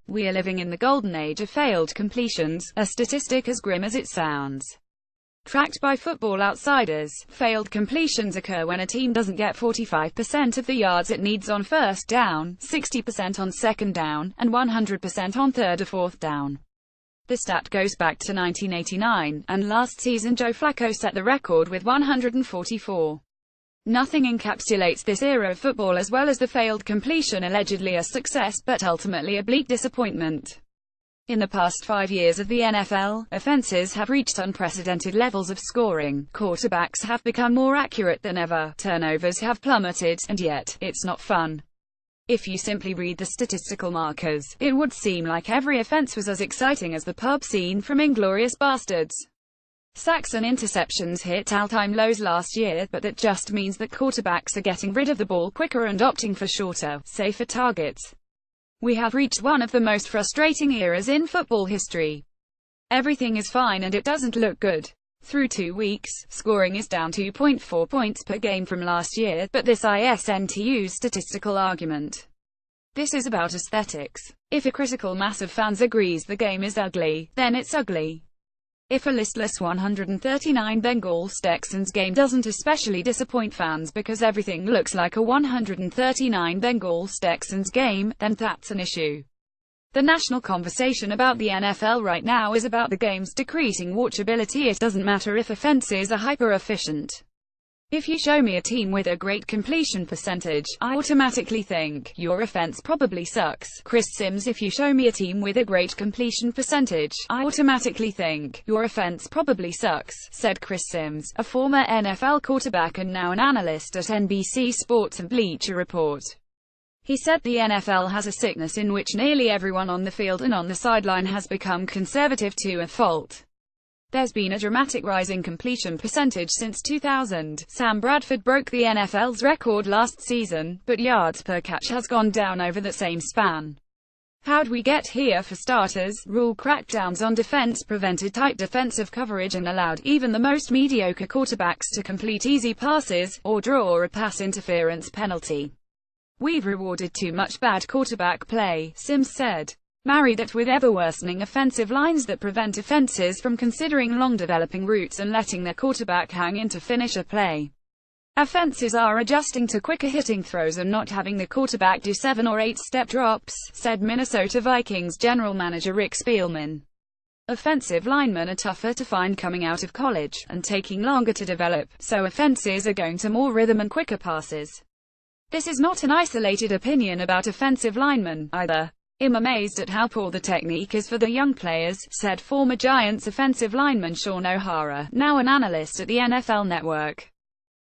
We are living in the golden age of failed completions, a statistic as grim as it sounds. Tracked by Football Outsiders, failed completions occur when a team doesn't get 45% of the yards it needs on first down, 60% on second down, and 100% on third or fourth down. The stat goes back to 1989, and last season Joe Flacco set the record with 144. Nothing encapsulates this era of football as well as the failed completion, allegedly a success but ultimately a bleak disappointment. In the past 5 years of the NFL, offenses have reached unprecedented levels of scoring, quarterbacks have become more accurate than ever, turnovers have plummeted, and yet, it's not fun. If you simply read the statistical markers, it would seem like every offense was as exciting as the pub scene from Inglourious Basterds. Sacks and interceptions hit all-time lows last year, but that just means that quarterbacks are getting rid of the ball quicker and opting for shorter, safer targets. We have reached one of the most frustrating eras in football history. Everything is fine and it doesn't look good. Through 2 weeks, scoring is down 2.4 points per game from last year, but this isn't to use statistical argument. This is about aesthetics. If a critical mass of fans agrees the game is ugly, then it's ugly. If a listless 139 Bengals Texans game doesn't especially disappoint fans because everything looks like a 139 Bengals Texans game, then that's an issue. The national conversation about the NFL right now is about the game's decreasing watchability. It doesn't matter if offenses are hyper-efficient. If you show me a team with a great completion percentage, I automatically think, your offense probably sucks. Chris Sims. If you show me a team with a great completion percentage, I automatically think, your offense probably sucks, said Chris Sims, a former NFL quarterback and now an analyst at NBC Sports and Bleacher Report. He said the NFL has a sickness in which nearly everyone on the field and on the sideline has become conservative to a fault. There's been a dramatic rise in completion percentage since 2000. Sam Bradford broke the NFL's record last season, but yards per catch has gone down over the same span. How'd we get here? For starters, rule crackdowns on defense prevented tight defensive coverage and allowed even the most mediocre quarterbacks to complete easy passes, or draw a pass interference penalty. We've rewarded too much bad quarterback play, Sims said. Marry that with ever-worsening offensive lines that prevent offenses from considering long developing routes and letting their quarterback hang in to finish a play. Offenses are adjusting to quicker hitting throws and not having the quarterback do 7 or 8 step drops, said Minnesota Vikings general manager Rick Spielman. Offensive linemen are tougher to find coming out of college, and taking longer to develop, so offenses are going to more rhythm and quicker passes. This is not an isolated opinion about offensive linemen, either. I'm amazed at how poor the technique is for the young players, said former Giants offensive lineman Shaun O'Hara, now an analyst at the NFL Network.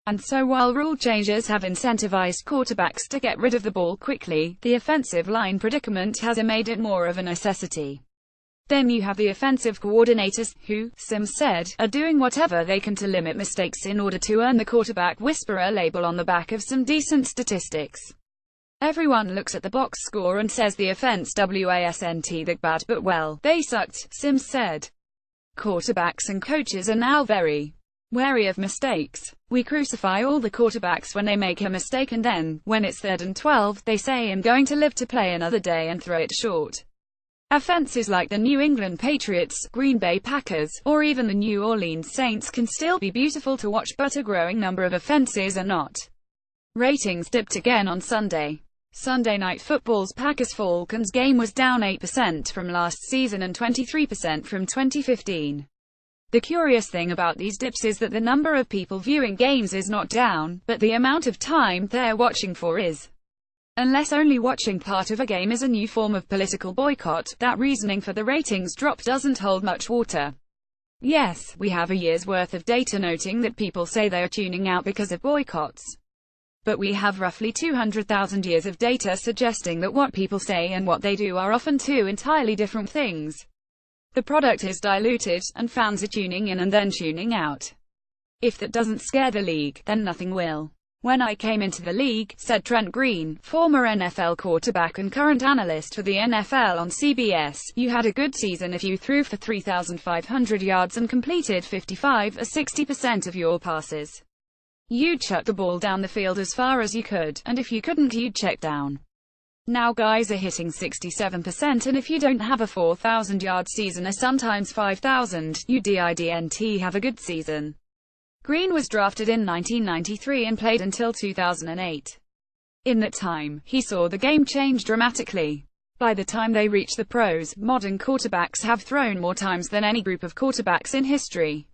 And so while rule changes have incentivized quarterbacks to get rid of the ball quickly, the offensive line predicament has made it more of a necessity. Then you have the offensive coordinators, who, Sims said, are doing whatever they can to limit mistakes in order to earn the quarterback whisperer label on the back of some decent statistics. Everyone looks at the box score and says the offense wasn't that bad, but well, they sucked, Sims said. Quarterbacks and coaches are now very wary of mistakes. We crucify all the quarterbacks when they make a mistake, and then, when it's 3rd and 12, they say I'm going to live to play another day and throw it short. Offenses like the New England Patriots, Green Bay Packers, or even the New Orleans Saints can still be beautiful to watch, but a growing number of offenses are not. Ratings dipped again on Sunday. Sunday Night Football's Packers-Falcons game was down 8% from last season and 23% from 2015. The curious thing about these dips is that the number of people viewing games is not down, but the amount of time they're watching for is. Unless only watching part of a game is a new form of political boycott, that reasoning for the ratings drop doesn't hold much water. Yes, we have a year's worth of data noting that people say they are tuning out because of boycotts. But we have roughly 200,000 years of data suggesting that what people say and what they do are often two entirely different things. The product is diluted, and fans are tuning in and then tuning out. If that doesn't scare the league, then nothing will. When I came into the league, said Trent Green, former NFL quarterback and current analyst for the NFL on CBS, you had a good season if you threw for 3,500 yards and completed 55 or 60% of your passes. You'd chuck the ball down the field as far as you could, and if you couldn't, you'd check down. Now guys are hitting 67%, and if you don't have a 4,000-yard season or sometimes 5,000, you didn't have a good season. Green was drafted in 1993 and played until 2008. In that time, he saw the game change dramatically. By the time they reach the pros, modern quarterbacks have thrown more times than any group of quarterbacks in history.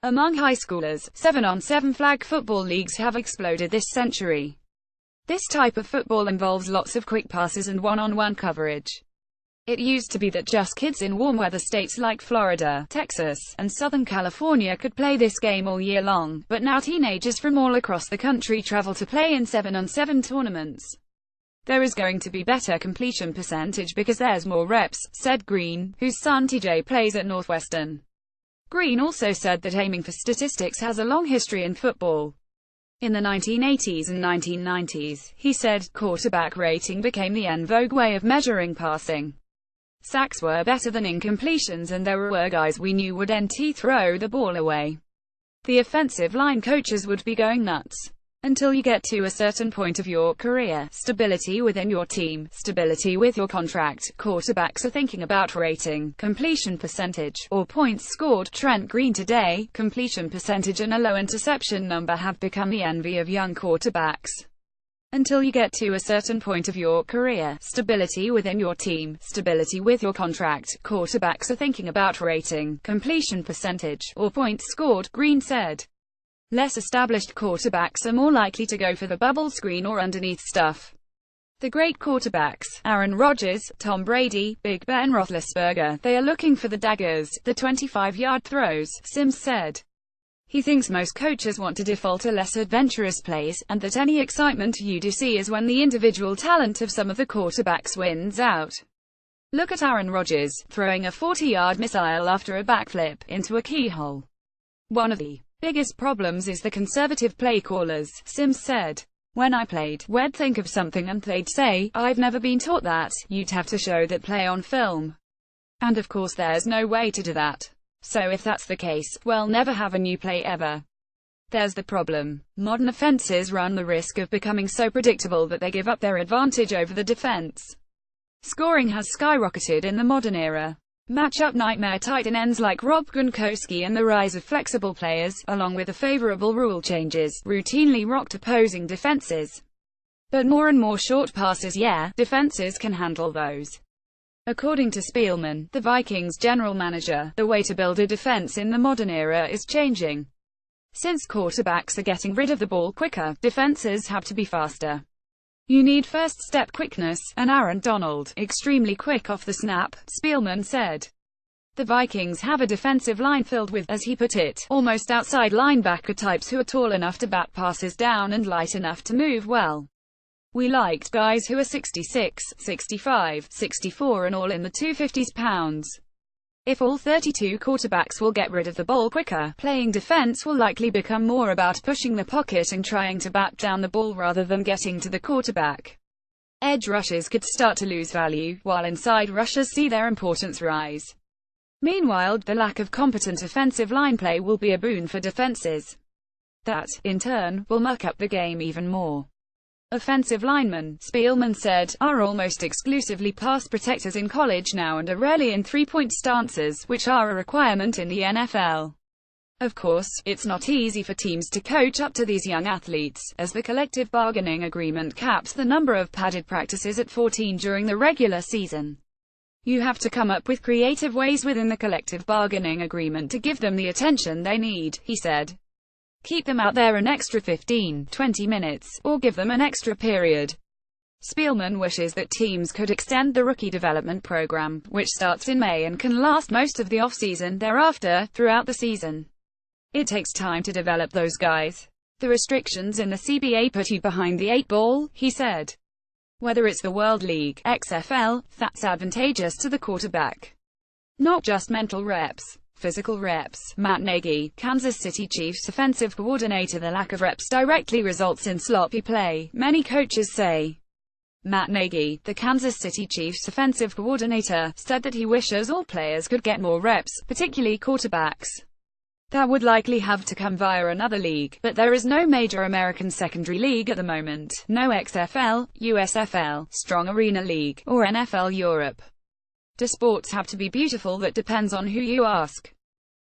Among high schoolers, 7-on-7 flag football leagues have exploded this century. This type of football involves lots of quick passes and one-on-one coverage. It used to be that just kids in warm weather states like Florida, Texas, and Southern California could play this game all year long, but now teenagers from all across the country travel to play in 7-on-7 tournaments. There is going to be better completion percentage because there's more reps, said Green, whose son TJ plays at Northwestern. Green also said that aiming for statistics has a long history in football. In the 1980s and 1990s, he said, quarterback rating became the en vogue way of measuring passing. Sacks were better than incompletions, and there were guys we knew wouldn't throw the ball away. The offensive line coaches would be going nuts. Until you get to a certain point of your career, stability within your team, stability with your contract, quarterbacks are thinking about rating, completion percentage, or points scored. Trent Green today, completion percentage and a low interception number have become the envy of young quarterbacks. Until you get to a certain point of your career, stability within your team, stability with your contract, quarterbacks are thinking about rating, completion percentage, or points scored, Green said. Less established quarterbacks are more likely to go for the bubble screen or underneath stuff. The great quarterbacks, Aaron Rodgers, Tom Brady, Big Ben Roethlisberger, they are looking for the daggers, the 25-yard throws, Sims said. He thinks most coaches want to default to less adventurous plays, and that any excitement you do see is when the individual talent of some of the quarterbacks wins out. Look at Aaron Rodgers, throwing a 40-yard missile after a backflip, into a keyhole. One of the biggest problems is the conservative play callers, Sims said. When I played, we'd think of something and they'd say, I've never been taught that, you'd have to show that play on film. And of course there's no way to do that. So if that's the case, we'll never have a new play ever. There's the problem. Modern offenses run the risk of becoming so predictable that they give up their advantage over the defense. Scoring has skyrocketed in the modern era. Matchup nightmare tight ends like Rob Gronkowski and the rise of flexible players, along with the favorable rule changes, routinely rocked opposing defenses. But more and more short passes, defenses can handle those. According to Spielman, the Vikings general manager, the way to build a defense in the modern era is changing. Since quarterbacks are getting rid of the ball quicker, defenses have to be faster. You need first-step quickness, and Aaron Donald, extremely quick off the snap, Spielman said. The Vikings have a defensive line filled with, as he put it, almost outside linebacker types who are tall enough to bat passes down and light enough to move well. We liked guys who are 66, 65, 64 and all in the 250s pounds. If all 32 quarterbacks will get rid of the ball quicker, playing defense will likely become more about pushing the pocket and trying to bat down the ball rather than getting to the quarterback. Edge rushers could start to lose value, while inside rushers see their importance rise. Meanwhile, the lack of competent offensive line play will be a boon for defenses. That, in turn, will muck up the game even more. Offensive linemen, Spielman said, are almost exclusively pass protectors in college now and are rarely in three-point stances, which are a requirement in the NFL. Of course, it's not easy for teams to coach up to these young athletes, as the collective bargaining agreement caps the number of padded practices at 14 during the regular season. You have to come up with creative ways within the collective bargaining agreement to give them the attention they need, he said. Keep them out there an extra 15, 20 minutes, or give them an extra period. Spielman wishes that teams could extend the rookie development program, which starts in May and can last most of the offseason thereafter, throughout the season. It takes time to develop those guys. The restrictions in the CBA put you behind the 8 ball, he said. Whether it's the World League, XFL, that's advantageous to the quarterback. Not just mental reps. Physical reps. Matt Nagy, Kansas City Chiefs offensive coordinator. The lack of reps directly results in sloppy play, many coaches say. Matt Nagy, the Kansas City Chiefs offensive coordinator, said that he wishes all players could get more reps, particularly quarterbacks. That would likely have to come via another league, but there is no major American secondary league at the moment, no XFL, USFL, Strong Arena League, or NFL Europe. Do sports have to be beautiful? That depends on who you ask.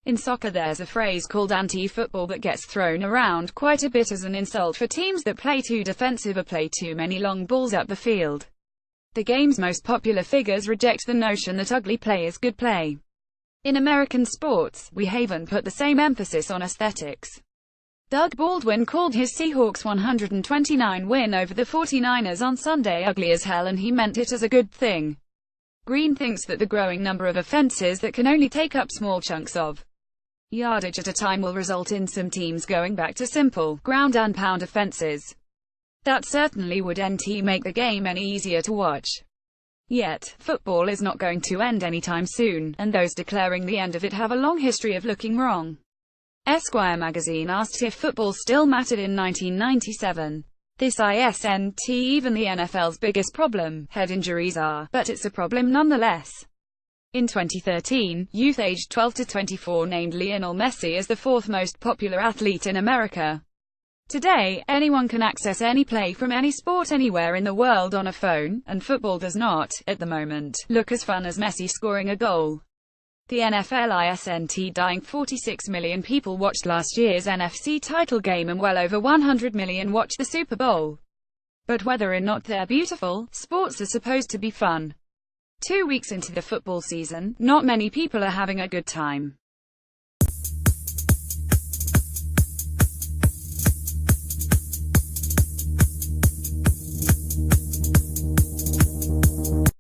In soccer there's a phrase called anti-football that gets thrown around quite a bit as an insult for teams that play too defensive or play too many long balls up the field. The game's most popular figures reject the notion that ugly play is good play. In American sports, we haven't put the same emphasis on aesthetics. Doug Baldwin called his Seahawks' 129 win over the 49ers on Sunday ugly as hell, and he meant it as a good thing. Green thinks that the growing number of offenses that can only take up small chunks of yardage at a time will result in some teams going back to simple, ground and pound offenses. That certainly would make the game any easier to watch. Yet, football is not going to end anytime soon, and those declaring the end of it have a long history of looking wrong. Esquire magazine asked if football still mattered in 1997. This isn't even the NFL's biggest problem, head injuries are, but it's a problem nonetheless. In 2013, youth aged 12 to 24 named Lionel Messi as the fourth most popular athlete in America. Today, anyone can access any play from any sport anywhere in the world on a phone, and football does not, at the moment, look as fun as Messi scoring a goal. The NFL isn't dying. 46 million people watched last year's NFC title game and well over 100 million watched the Super Bowl. But whether or not they're beautiful, sports are supposed to be fun. 2 weeks into the football season, not many people are having a good time.